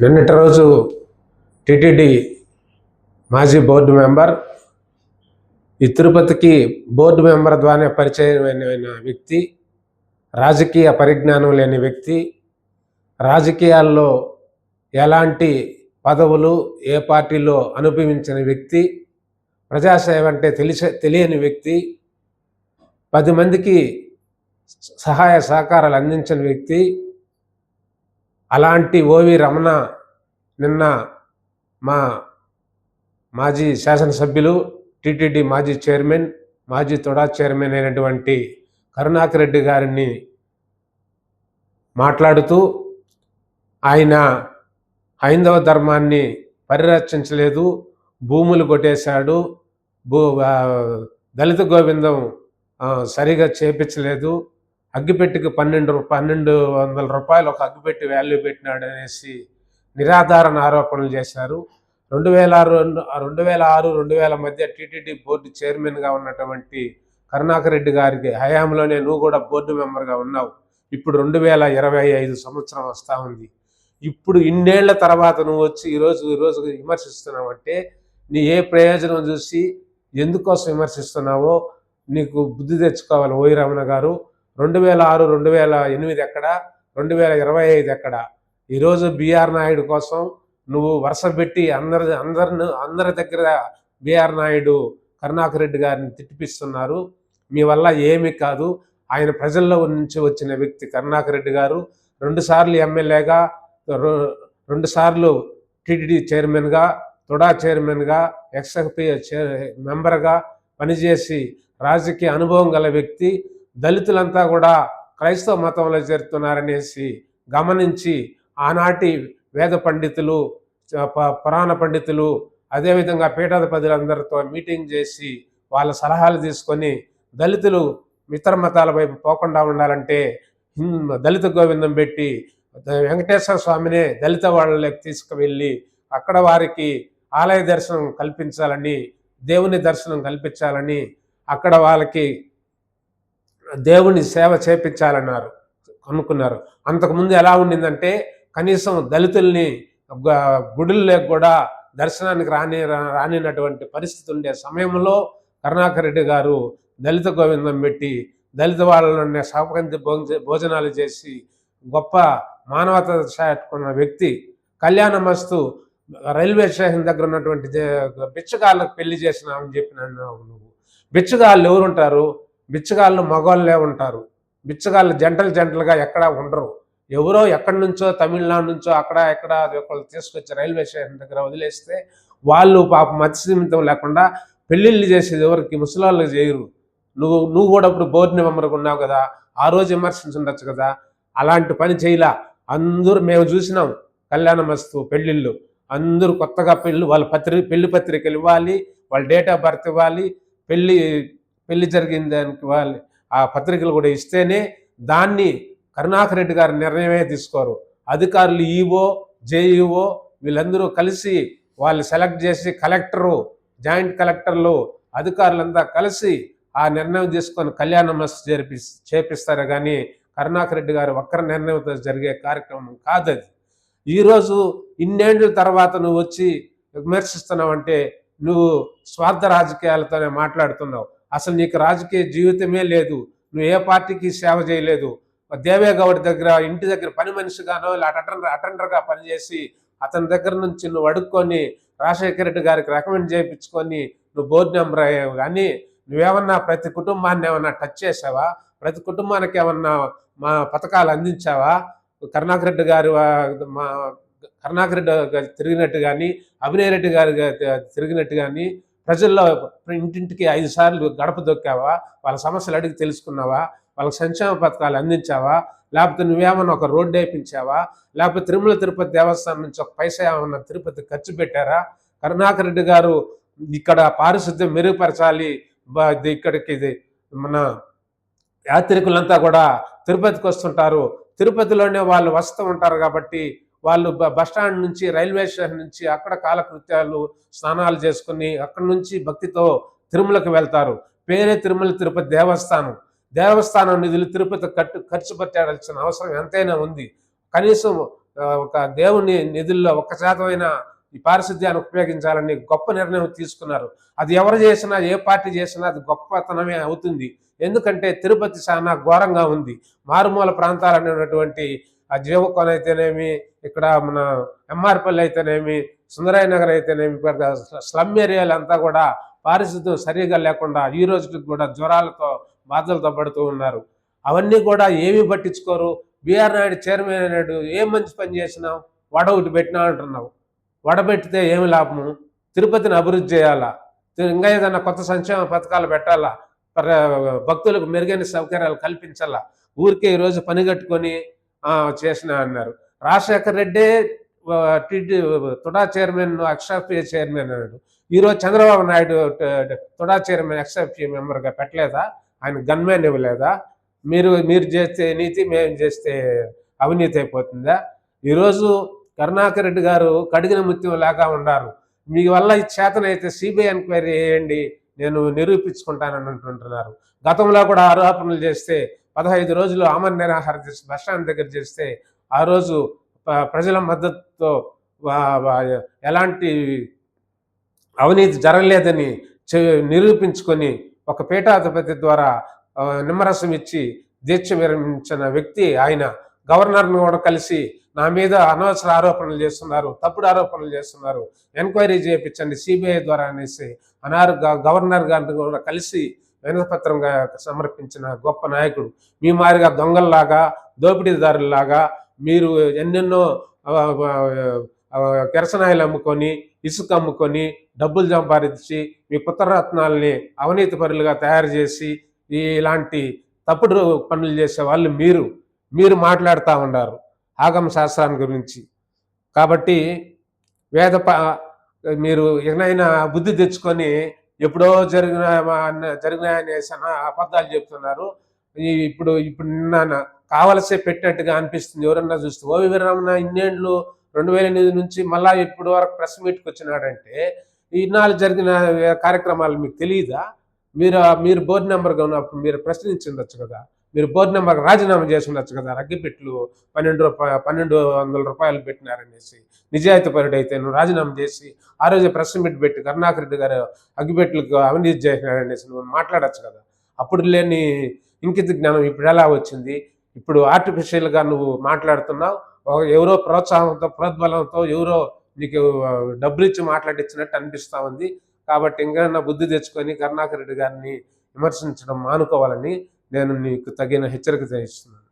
నిన్నటి రోజు టిటిడి మాజీ బోర్డు మెంబర్, ఈ తిరుపతికి బోర్డు మెంబర్ ద్వారా పరిచయమైన వ్యక్తి, రాజకీయ పరిజ్ఞానం లేని వ్యక్తి, రాజకీయాల్లో ఎలాంటి పదవులు ఏ పార్టీలో అనుభవించిన వ్యక్తి, ప్రజాసేవ అంటే తెలియని వ్యక్తి, 10 మందికి సహాయ సహకారాలు అందించిన వ్యక్తి. అలాంటి ఓవి రమణ నిన్న మా మాజీ శాసనసభ్యులు, టిటిడి మాజీ చైర్మన్, మాజీ తొడా చైర్మన్ అయినటువంటి కరుణాకర్ రెడ్డి గారిని మాట్లాడుతూ ఆయన హైందవ ధర్మాన్ని పరిరక్షించలేదు, భూములు కొట్టేశాడు, దళిత గోవిందం సరిగా చేపించలేదు, అగ్గిపెట్టికి 1200 రూపాయలు ఒక అగ్గిపెట్టి వాల్యూ పెట్టినాడు అనేసి నిరాధారణ ఆరోపణలు చేశారు. 2006-2000 మధ్య టిటిడి బోర్డు చైర్మన్గా ఉన్నటువంటి కరుణాకర్ రెడ్డి గారికి హయాంలోనే నువ్వు కూడా బోర్డు మెంబర్గా ఉన్నావు. ఇప్పుడు 2025 సంవత్సరం వస్తూ ఉంది. ఇప్పుడు ఇన్నేళ్ల తర్వాత నువ్వు వచ్చి ఈరోజు విమర్శిస్తున్నావంటే నీ ఏ ప్రయోజనం చూసి ఎందుకోసం విమర్శిస్తున్నావో నీకు బుద్ధి తెచ్చుకోవాలి ఓయి రమణ గారు. 2006-2008 ఎక్కడ, 2025 ఎక్కడ? ఈరోజు బిఆర్ నాయుడు కోసం నువ్వు వరుస పెట్టి అందరి దగ్గర బిఆర్ నాయుడు కరుణాకర్ రెడ్డి గారిని తిట్టిపిస్తున్నారు. మీ వల్ల ఏమీ కాదు. ఆయన ప్రజల్లో నుంచి వచ్చిన వ్యక్తి కరుణాకర్ రెడ్డి గారు. 2 సార్లు ఎమ్మెల్యేగా, 2 సార్లు టిటిడి చైర్మన్గా, తొడా చైర్మన్గా, ఎక్స్ఎఫ్పి మెంబర్గా పనిచేసి రాజకీయ అనుభవం గల వ్యక్తి. దళితులంతా కూడా క్రైస్తవ మతంలో చేరుతున్నారనేసి గమనించి ఆనాటి వేద పండితులు, పురాణ పండితులు, అదేవిధంగా పీఠాధిపతులందరితో మీటింగ్ చేసి వాళ్ళ సలహాలు తీసుకొని దళితులు ఇతర మతాల వైపు పోకుండా ఉండాలంటే దళిత గోవిందం పెట్టి వెంకటేశ్వర స్వామినే దళిత వాళ్ళకి తీసుకువెళ్ళి అక్కడ వారికి ఆలయ దర్శనం కల్పించాలని, దేవుని దర్శనం కల్పించాలని, అక్కడ వాళ్ళకి దేవుని సేవ చేపించాలన్నారు అనుకున్నారు. అంతకుముందు ఎలా ఉండిందంటే కనీసం దళితుల్ని గుడుల్లోకి కూడా దర్శనానికి రానినటువంటి పరిస్థితి ఉండే సమయంలో కరుణాకర్ రెడ్డి గారు దళిత గోవిందం పెట్టి దళిత వాళ్ళని సహపంచి భోజనాలు చేసి గొప్ప మానవత చాటుకున్న వ్యక్తి. కళ్యాణమస్తు రైల్వే స్టేషన్ దగ్గర ఉన్నటువంటి బిచ్చగాళ్ళకు పెళ్లి చేసినామని చెప్పినాను నువ్వు. బిచ్చగాళ్ళు ఎవరుంటారు? బిచ్చగాళ్ళు మగవాళ్ళే ఉంటారు. బిచ్చగాళ్ళు జంటలుగా ఎక్కడా ఉండరు. ఎవరో ఎక్కడి నుంచో తమిళనాడు నుంచో అక్కడ ఎక్కడ ఒకళ్ళు తీసుకొచ్చి రైల్వే స్టేషన్ దగ్గర వదిలేస్తే వాళ్ళు పాప మత్స్యమితం లేకుండా పెళ్ళిళ్ళు చేసేది ఎవరికి? ముసలాళ్ళకి చేయరు. నువ్వు కూడా ఇప్పుడు బోర్డు మెంబర్గా ఉన్నావు కదా, ఆ రోజు విమర్శించుండొచ్చు కదా. అలాంటి పని చేయలా. అందరూ మేము చూసినాం కళ్యాణమస్తు పెళ్ళిళ్ళు. అందరూ కొత్తగా వాళ్ళ పెళ్లి పత్రికలు ఇవ్వాలి, వాళ్ళ డేట్ ఆఫ్ బర్త్ ఇవ్వాలి, పెళ్లి జరిగిన దానికి వాళ్ళు ఆ పత్రికలు కూడా ఇస్తేనే దాన్ని కరుణాకర్ రెడ్డి గారి నిర్ణయమే తీసుకోరు. అధికారులు ఈవో, జేఈఓ వీళ్ళందరూ కలిసి వాళ్ళు సెలెక్ట్ చేసి కలెక్టరు, జాయింట్ కలెక్టర్లు, అధికారులంతా కలిసి ఆ నిర్ణయం తీసుకొని కళ్యాణమస్తు చేపిస్తారు. కానీ కరుణాకర్ రెడ్డి గారు ఒక్కరి నిర్ణయంతో జరిగే కార్యక్రమం కాదది. ఈరోజు ఇన్నేళ్ళ తర్వాత నువ్వు వచ్చి విమర్శిస్తున్నావంటే నువ్వు స్వార్థ రాజకీయాలతోనే మాట్లాడుతున్నావు. అసలు నీకు రాజకీయ జీవితమే లేదు. నువ్వు ఏ పార్టీకి సేవ చేయలేదు. దేవేగౌడ్ దగ్గర ఇంటి దగ్గర పని మనిషిగానో ఇలా అటెండర్గా పనిచేసి అతని దగ్గర నుంచి నువ్వు అడుక్కొని రాజశేఖర రెడ్డి గారికి రికమెండ్ చేయించుకొని నువ్వు బోర్డు మెంబర్ అయ్యావు. కానీ నువ్వేమన్నా ప్రతి కుటుంబాన్ని ఏమన్నా టచ్ చేసావా? ప్రతి కుటుంబానికి ఏమన్నా మా పథకాలు అందించావా? కరుణాకర్ రెడ్డి గారు తిరిగినట్టు కానీ, అభినయ్ రెడ్డి గారు తిరిగినట్టు కానీ ప్రజల్లో ఇంటింటికి 5 సార్లు గడప దొక్కావా? వాళ్ళ సమస్యలు అడిగి తెలుసుకున్నావా? వాళ్ళకి సంక్షేమ పథకాలు అందించావా? లేకపోతే నువ్వేమన్నా ఒక రోడ్డు వేయించావా? లేకపోతే తిరుపతి దేవస్థానం నుంచి ఒక పైసా ఏమన్నా తిరుపతి ఖర్చు పెట్టారా? కరుణాకర్ రెడ్డి గారు ఇక్కడ పారిశుద్ధ్యం మెరుగుపరచాలి, ఇక్కడికి మన యాత్రికులంతా కూడా తిరుపతికి వస్తుంటారు, తిరుపతిలోనే వాళ్ళు వస్తూ ఉంటారు కాబట్టి వాళ్ళు బస్టాండ్ నుంచి, రైల్వే స్టేషన్ నుంచి అక్కడ కాలకృత్యాలు స్నానాలు చేసుకుని అక్కడి నుంచి భక్తితో తిరుమలకు వెళ్తారు. పేరే తిరుపతి దేవస్థానం నిధులు తిరుపతి ఖర్చు పెట్టాల్సిన అవసరం ఎంతైనా ఉంది. కనీసం ఒక దేవుని నిధుల్లో 1% ఈ పారిశుద్ధ్యాన్ని ఉపయోగించాలని గొప్ప నిర్ణయం తీసుకున్నారు. అది ఎవరు చేసినా, ఏ పార్టీ చేసినా అది గొప్పతనమే అవుతుంది. ఎందుకంటే తిరుపతి చాలా ఘోరంగా ఉంది. మారుమూల ప్రాంతాలని ఉన్నటువంటి ఆ జీవకోన అయితేనేమి, ఇక్కడ మన ఎంఆర్పల్లి అయితేనేమి, సుందరయ్య నగర్ అయితేనేమి, స్లమ్ ఏరియాలంతా కూడా పారిశుద్ధ్యం సరిగా లేకుండా ఈ రోజుకి కూడా జ్వరాలతో బాధలతో పడుతూ ఉన్నారు. అవన్నీ కూడా ఏమీ పట్టించుకోరు. బిఆర్ నాయుడు చైర్మన్ అయినాడు, ఏం మంచి పని చేసినావు, వడ ఒకటి పెట్టినా అంటున్నావు. వడబెట్టితే ఏమి లాభము? తిరుపతిని అభివృద్ధి చేయాలా, ఇంకా ఏదైనా కొత్త సంక్షేమ పథకాలు పెట్టాలా, భక్తులకు మెరుగైన సౌకర్యాలు కల్పించాలా. ఊరికే ఈరోజు పని కట్టుకొని చేసిన అన్నారు. రాజశేఖర్ రెడ్డే తుడా చైర్మన్, ఎక్స్ఎఫ్ఏ చైర్మన్ అన్నాడు. ఈరోజు చంద్రబాబు నాయుడు తుడా చైర్మన్, ఎక్స్ఎఫ్ఏ మెంబర్గా పెట్టలేదా? ఆయన గన్మెన్ ఇవ్వలేదా? మీరు చేస్తే నీతి, మేము చేస్తే అవినీతి అయిపోతుందా? ఈరోజు కరుణాకర్ రెడ్డి గారు కడిగిన ముత్యం లాగా ఉన్నారు. మీ వల్ల ఈ చేతనైతే సిబిఐ ఎంక్వైరీ చేయండి, నేను నిరూపించుకుంటానని అంటుంటున్నారు. గతంలో కూడా ఆరోపణలు చేస్తే 15 రోజులు ఆమరణ నిరాహార దీక్ష బస్టాండ్ దగ్గర చేస్తే ఆ రోజు ప్రజల మద్దతుతో ఎలాంటి అవినీతి జరగలేదని నిరూపించుకొని ఒక పీఠాధిపతి ద్వారా నిమ్మరసం ఇచ్చి దీక్ష విరమించిన వ్యక్తి ఆయన. గవర్నర్ను కూడా కలిసి నా మీద అనవసర ఆరోపణలు చేస్తున్నారు, తప్పుడు ఆరోపణలు చేస్తున్నారు, ఎంక్వైరీ చేయించండి సిబిఐ ద్వారా అనేసి అన్నారు. గవర్నర్ గారిని కూడా కలిసి వినతిపత్రంగా సమర్పించిన గొప్ప నాయకుడు. మీ మారిగా దొంగల్లాగా, దోపిడీదారుల్లాగా మీరు ఎన్నెన్నో కిరసనాయిలు అమ్ముకొని, ఇసుక అమ్ముకొని, డబ్బులు సంపాదించి మీ పుత్రరత్నాల్ని అవినీతి పరులుగా తయారు చేసి ఇలాంటి తప్పుడు పనులు చేసే వాళ్ళు మీరు మాట్లాడుతూ ఉన్నారు ఆగమ శాస్త్రాన్ని గురించి. కాబట్టి మీరు ఏమైనా బుద్ధి తెచ్చుకొని ఎప్పుడో జరిగినాయనే అబద్ధాలు చెప్తున్నారు. ఇప్పుడు నిన్న కావలసే పెట్టినట్టుగా అనిపిస్తుంది ఎవరన్నా చూస్తే. ఓవి వీరరమణ ఇన్నేళ్ళు 2008 నుంచి మళ్ళా ఇప్పుడు వరకు ప్రెస్ మీట్కి వచ్చినాడంటే ఇన్నాళ్ళు జరిగిన కార్యక్రమాలు మీకు తెలియదా? మీరు బోర్డు మెంబర్గా ఉన్నప్పుడు మీరు ప్రశ్నించుండొచ్చు కదా. మీరు బోర్డు మెంబర్గా రాజీనామా చేసి ఉండొచ్చు కదా. అగ్గిపెట్లు 1200 రూపాయలు పెట్టినారనేసి నిజాయితీ పరుడైతే నువ్వు రాజీనామా చేసి ఆ రోజు ప్రెస్ మీట్ పెట్టి కరుణాకర్ రెడ్డి గారు అగ్గిపెట్లకు అవినీతి చేసినారనేసి నువ్వు మాట్లాడచ్చు కదా. అప్పుడు లేని ఇంకిత జ్ఞానం ఇప్పుడు ఎలా వచ్చింది? ఇప్పుడు ఆర్టిఫిషియల్గా నువ్వు మాట్లాడుతున్నావు. ఎవరో ప్రోత్సాహంతో, ప్రోద్బలంతో ఎవరో నీకు డబ్బులు ఇచ్చి మాట్లాడించినట్టు అనిపిస్తూ ఉంది. కాబట్టి ఇంకా బుద్ధి తెచ్చుకొని కరుణాకర్ రెడ్డి గారిని విమర్శించడం మానుకోవాలని నేను నీకు తగిన హెచ్చరిక చేస్తున్నాను.